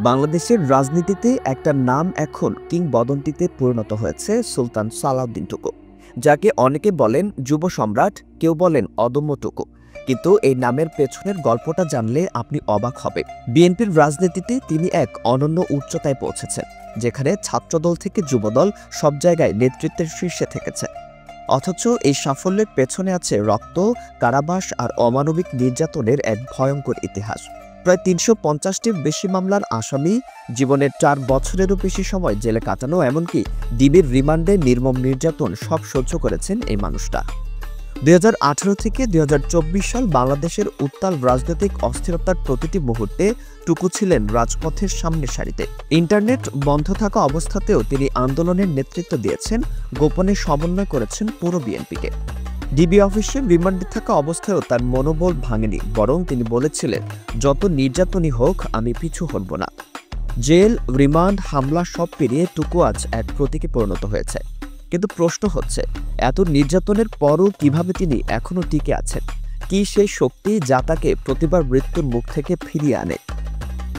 বাংলাদেশের রাজনীতিতে একটা নাম এখন কিংবদন্তিতে পরিণত হয়েছে সুলতান সালাউদ্দিন টুকু, যাকে অনেকে বলেন যুব সম্রাট, কেউ বলেন অদম্য টুকু। কিন্তু এই নামের পেছনের গল্পটা জানলে আপনি অবাক হবেন। বিএনপির রাজনীতিতে তিনি এক অনন্য উচ্চতায় পৌঁছেছেন, যেখানে ছাত্রদল থেকে যুবদল সব জায়গায় নেতৃত্বের শীর্ষে থেকেছে। অথচ এই সাফল্যের পেছনে আছে রক্ত, কারাবাস আর অমানবিক নির্যাতনের এক ভয়ঙ্কর ইতিহাস। প্রায় ৩৫০টির বেশি মামলার আসামি, জীবনের ৪ বছরেরও বেশি সময় জেলে কাটানো, এমনকি ডিবির রিমান্ডে নির্মম নির্যাতন সব সহ্য করেছেন এই মানুষটা। ২০১৮ থেকে ২০২৪ সাল বাংলাদেশের উত্তাল রাজনৈতিক অস্থিরতার প্রতিটি মুহূর্তে টুকু ছিলেন রাজপথের সামনের সারিতে। ইন্টারনেট বন্ধ থাকা অবস্থাতেও তিনি আন্দোলনের নেতৃত্ব দিয়েছেন, গোপনে সমন্বয় করেছেন পুরো বিএনপিকে। ডিবি অফিসে রিমান্ডে থাকা অবস্থায়ও তার মনোবল ভাঙেনি, বরং তিনি বলেছিলেন, যত নির্যাতনই হোক আমি পিছু হটব না। জেল, রিমান্ড, হামলা সব পেরিয়ে টুকু আজ এক প্রতীকে পরিণত হয়েছে। কিন্তু প্রশ্ন হচ্ছে, এত নির্যাতনের পরও কিভাবে তিনি এখনও টিকে আছেন? কি সেই শক্তি যা তাকে প্রতিবার মৃত্যুর মুখ থেকে ফিরিয়ে আনে?